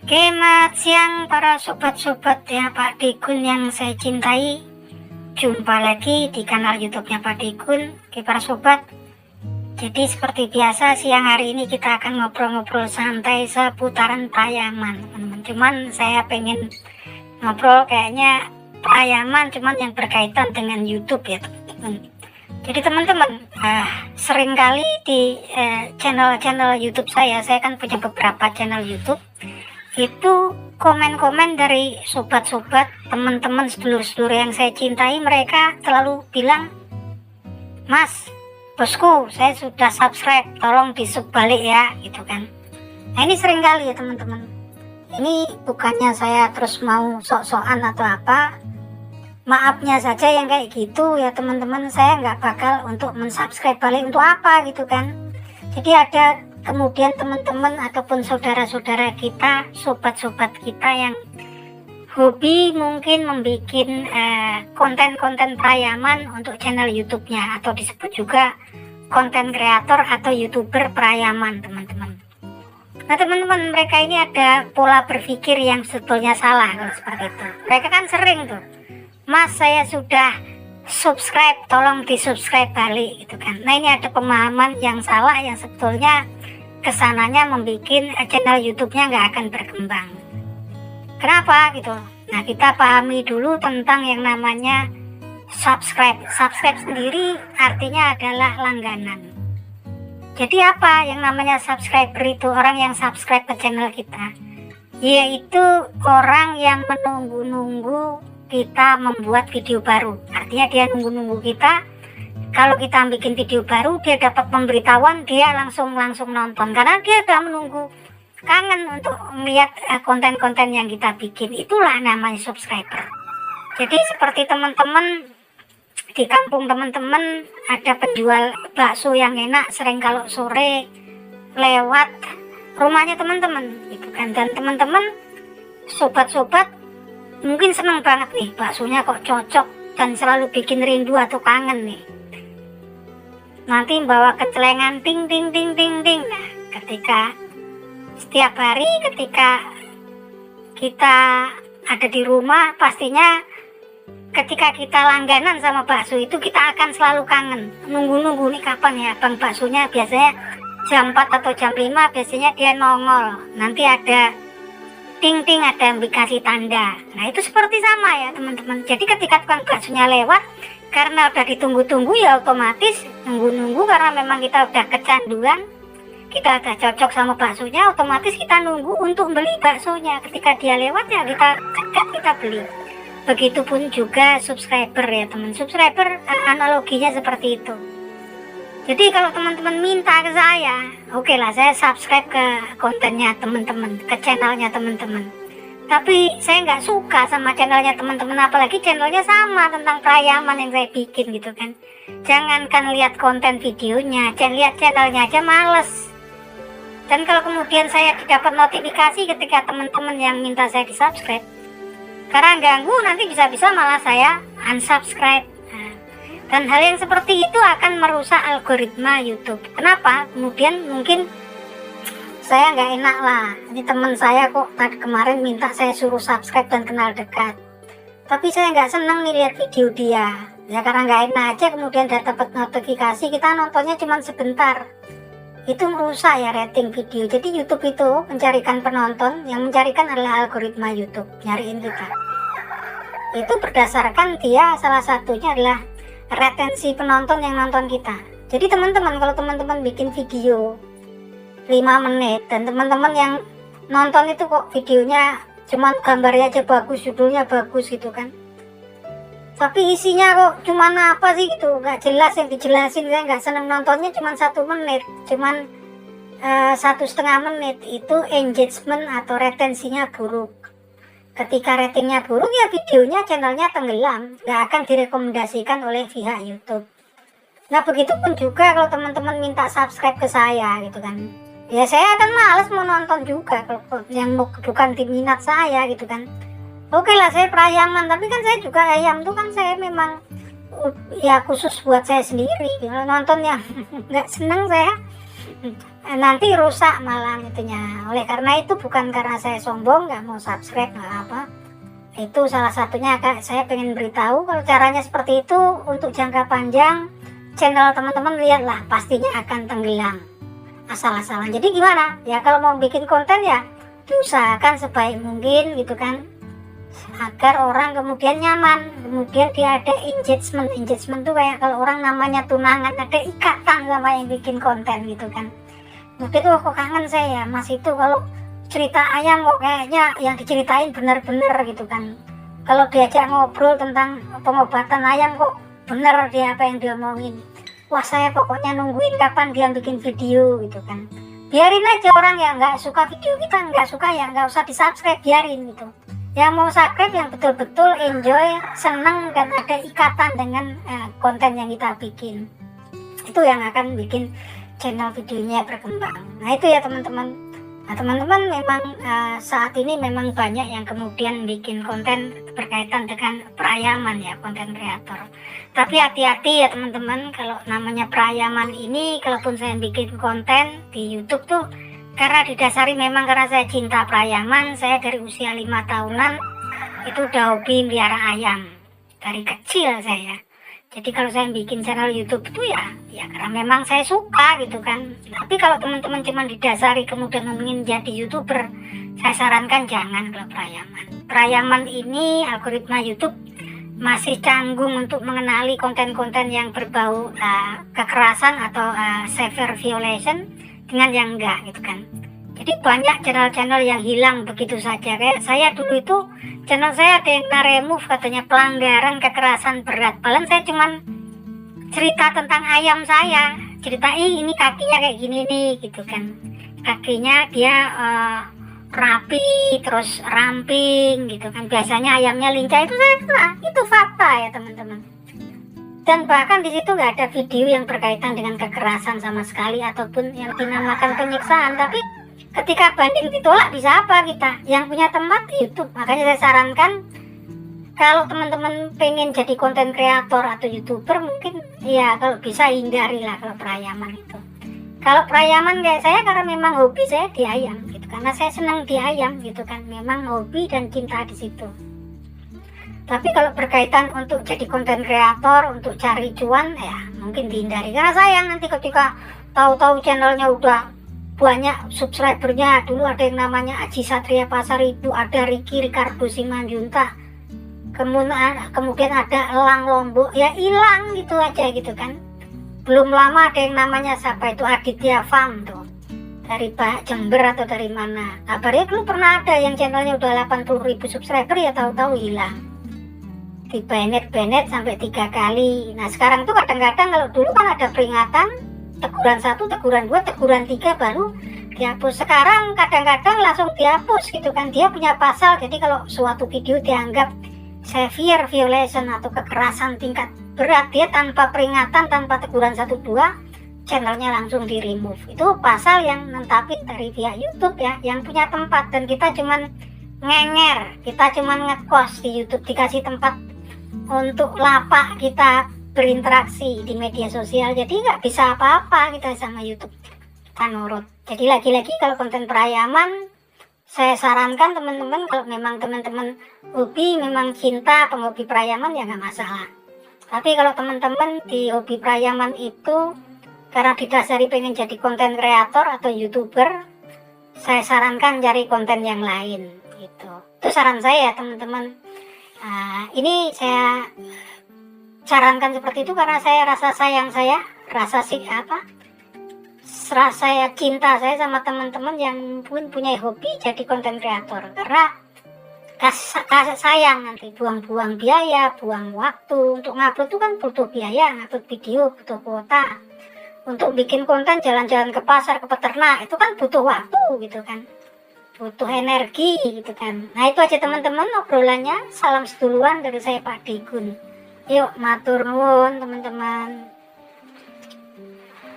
Selamat siang para sobat-sobat ya Pak Digun yang saya cintai. Jumpa lagi di kanal YouTube-nya Pak Digun. Oke para sobat, jadi seperti biasa siang hari ini kita akan ngobrol-ngobrol santai seputaran Payaman, teman-teman. Cuman saya pengen ngobrol kayaknya Payaman cuman yang berkaitan dengan YouTube ya teman-teman. Jadi teman-teman, seringkali di channel YouTube saya kan punya beberapa channel YouTube. Itu komen-komen dari sobat-sobat, teman-teman, sedulur-sedulur yang saya cintai, mereka selalu bilang, "Mas, bosku, saya sudah subscribe, tolong di-sub balik ya," gitu kan. Nah ini sering kali ya teman-teman. Ini bukannya saya terus mau sok-sokan atau apa, maafnya saja yang kayak gitu ya teman-teman, saya nggak bakal untuk mensubscribe balik untuk apa gitu kan. Jadi ada kemudian teman-teman ataupun saudara-saudara kita, sobat-sobat kita yang hobi mungkin membuat konten-konten Payaman untuk channel YouTube-nya, atau disebut juga konten kreator atau YouTuber Payaman teman-teman. Nah teman-teman, mereka ini ada pola berpikir yang sebetulnya salah kalau seperti itu. Mereka kan sering tuh, "Mas, saya sudah subscribe, tolong di-subscribe balik," gitu kan. Nah ini ada pemahaman yang salah yang sebetulnya kesananya membuat channel YouTube-nya nggak akan berkembang. Kenapa gitu? Nah kita pahami dulu tentang yang namanya subscribe. Subscribe sendiri artinya adalah langganan. Jadi apa yang namanya subscriber itu? Orang yang subscribe ke channel kita, yaitu orang yang menunggu-nunggu kita membuat video baru. Artinya dia nunggu-nunggu kita. Kalau kita bikin video baru, dia dapat pemberitahuan, dia langsung nonton karena dia udah menunggu, kangen untuk melihat konten-konten yang kita bikin. Itulah namanya subscriber. Jadi seperti teman-teman di kampung, teman-teman ada penjual bakso yang enak, sering kalau sore lewat rumahnya teman-teman gitu kan. Dan teman-teman sobat-sobat mungkin seneng banget nih, baksonya kok cocok dan selalu bikin rindu atau kangen nih. Nanti bawa kecelengan ting ting ting ting ting. Nah, ketika setiap hari ketika kita ada di rumah, pastinya ketika kita langganan sama bakso itu kita akan selalu kangen, nunggu-nunggu nih kapan ya bang baksonya. Biasanya jam 4 atau jam 5 biasanya dia nongol, nanti ada ting ting, ada yang dikasih tanda. Nah itu seperti sama ya teman-teman. Jadi ketika tukang baksonya lewat, karena udah ditunggu-tunggu ya otomatis nunggu-nunggu, karena memang kita udah kecanduan, kita udah cocok sama baksonya, otomatis kita nunggu untuk beli baksonya. Ketika dia lewat ya kita cegat, kita beli. Begitupun juga subscriber ya teman. Subscriber analoginya seperti itu. Jadi kalau teman-teman minta ke saya, oke lah saya subscribe ke kontennya teman-teman, ke channelnya teman-teman. Tapi saya nggak suka sama channelnya teman-teman, apalagi channelnya sama tentang Payaman yang saya bikin gitu kan. Jangankan lihat konten videonya, lihat channelnya aja males. Dan kalau kemudian saya dapat notifikasi ketika teman-teman yang minta saya di subscribe, karena ganggu, nanti bisa-bisa malah saya unsubscribe. Dan hal yang seperti itu akan merusak algoritma YouTube. Kenapa? Kemudian mungkin saya nggak enak lah, ini teman saya kok tadi kemarin minta saya suruh subscribe dan kenal dekat, tapi saya nggak seneng nih lihat video dia ya, karena nggak enak aja kemudian dia dapat notifikasi, kita nontonnya cuma sebentar. Itu merusak ya rating video. Jadi YouTube itu mencarikan penonton, yang mencarikan adalah algoritma YouTube, nyariin kita. Itu berdasarkan dia, salah satunya adalah retensi penonton yang nonton kita. Jadi teman-teman, kalau teman-teman bikin video 5 menit dan teman-teman yang nonton itu kok videonya cuman gambarnya aja bagus, judulnya bagus gitu kan, tapi isinya kok cuman apa sih gitu, nggak jelas yang dijelasin, saya nggak seneng nontonnya. Cuman 1 menit, cuman 1,5 menit, itu engagement atau retensinya buruk. Ketika ratingnya buruk ya videonya, channelnya tenggelam, nggak akan direkomendasikan oleh pihak YouTube. Nah begitupun juga kalau teman-teman minta subscribe ke saya gitu kan, ya saya akan males mau nonton juga kalau yang bukan tim minat saya gitu kan. Oke lah saya Payaman, tapi kan saya juga ayam tuh kan, saya memang ya khusus buat saya sendiri. Kalau nonton ya nggak seneng saya, nanti rusak malah itunya. Oleh karena itu, bukan karena saya sombong nggak mau subscribe nggak apa, itu salah satunya saya pengen beritahu kalau caranya seperti itu untuk jangka panjang channel teman-teman, lihatlah pastinya akan tenggelam asal-asalan. Jadi gimana ya, kalau mau bikin konten ya diusahakan sebaik mungkin gitu kan, agar orang kemudian nyaman, kemudian dia ada engagement tuh kayak kalau orang namanya tunangan, ada ikatan sama yang bikin konten gitu kan. Mungkin kok kangen saya ya mas itu, kalau cerita ayam kok kayaknya yang diceritain bener-bener gitu kan, kalau diajak ngobrol tentang pengobatan ayam kok bener dia apa yang dia omongin. Wah, saya pokoknya nungguin kapan dia bikin video gitu kan. Biarin aja, orang yang nggak suka video kita, nggak suka ya nggak usah di subscribe, biarin gitu. Yang mau subscribe yang betul-betul enjoy, seneng dan ada ikatan dengan konten yang kita bikin, itu yang akan bikin channel videonya berkembang. Nah itu ya teman-teman. Nah teman-teman, memang saat ini memang banyak yang kemudian bikin konten berkaitan dengan perayaman ya, konten kreator. Tapi hati-hati ya teman-teman, kalau namanya perayaman ini, kalaupun saya bikin konten di YouTube tuh karena didasari memang karena saya cinta perayaman. Saya dari usia 5 tahunan itu udah hobi melihara ayam dari kecil saya. Jadi kalau saya bikin channel YouTube itu ya karena memang saya suka gitu kan. Tapi kalau teman-teman cuma didasari kemudian ingin jadi YouTuber, saya sarankan jangan kalau perayaman. Perayaman ini algoritma YouTube masih canggung untuk mengenali konten-konten yang berbau kekerasan atau severe violation dengan yang enggak gitu kan. Jadi banyak channel-channel yang hilang begitu saja. Kayak saya dulu itu channel saya ada yang remove katanya pelanggaran kekerasan berat. Padahal saya cuman cerita tentang ayam saya, ceritain ini kakinya kayak gini nih gitu kan, kakinya dia rapi terus ramping gitu kan, biasanya ayamnya lincah, itu saya kena, itu fakta ya teman-teman. Dan bahkan di situ nggak ada video yang berkaitan dengan kekerasan sama sekali ataupun yang dinamakan penyiksaan. Tapi ketika banding ditolak, bisa apa kita? Yang punya tempat YouTube. Makanya saya sarankan kalau teman-teman pengen jadi konten kreator atau YouTuber, mungkin ya kalau bisa hindarilah kalau perayaman itu. Kalau perayaman kayak saya karena memang hobi saya di ayam gitu, karena saya senang di ayam gitu kan, memang hobi dan cinta di situ. Tapi kalau berkaitan untuk jadi konten kreator untuk cari cuan ya mungkin dihindari, karena sayang nanti ketika tahu-tahu channelnya udah banyak subscribernya. Dulu ada yang namanya Aji Satria Pasaribu, ada Ricky Ricardo Simanjuntak, kemudian ada Elang Lombok, ya hilang gitu aja gitu kan. Belum lama ada yang namanya siapa itu, Aditya Farm tuh, dari Jember atau dari mana kabarnya. Dulu pernah ada yang channelnya udah 80.000 subscriber, ya tahu-tahu hilang, di banet sampai 3 kali. Nah sekarang tuh kadang-kadang kalau dulu kan ada peringatan, teguran 1, teguran 2, teguran 3 baru dihapus. Sekarang kadang-kadang langsung dihapus gitu kan, dia punya pasal. Jadi kalau suatu video dianggap severe violation atau kekerasan tingkat berat, dia tanpa peringatan, tanpa teguran 1, 2, channelnya langsung di remove. Itu pasal yang nentapin dari pihak YouTube ya, yang punya tempat. Dan kita cuman ngenger, kita cuman ngekos di YouTube, dikasih tempat untuk lapak kita berinteraksi di media sosial. Jadi nggak bisa apa-apa kita sama YouTube, kita nurut. Jadi lagi-lagi kalau konten perayaman, saya sarankan teman-teman kalau memang teman-teman hobi, memang cinta penghobi perayaman, ya nggak masalah. Tapi kalau teman-teman di hobi perayaman itu karena didasari pengen jadi konten kreator atau YouTuber, saya sarankan cari konten yang lain gitu. Itu saran saya ya teman-teman. Ini saya sarankan seperti itu karena saya rasa sayang, saya rasa cinta saya sama teman-teman yang pun punya hobi jadi konten kreator. Karena kasih sayang, nanti buang-buang biaya, buang waktu untuk ngupload itu kan butuh biaya, ngupload video butuh kuota, untuk bikin konten jalan-jalan ke pasar, ke peternak itu kan butuh waktu gitu kan, butuh energi gitu kan. Nah itu aja teman-teman obrolannya. Salam seduluran dari saya Pak Digun. Yuk matur nuwun teman-teman.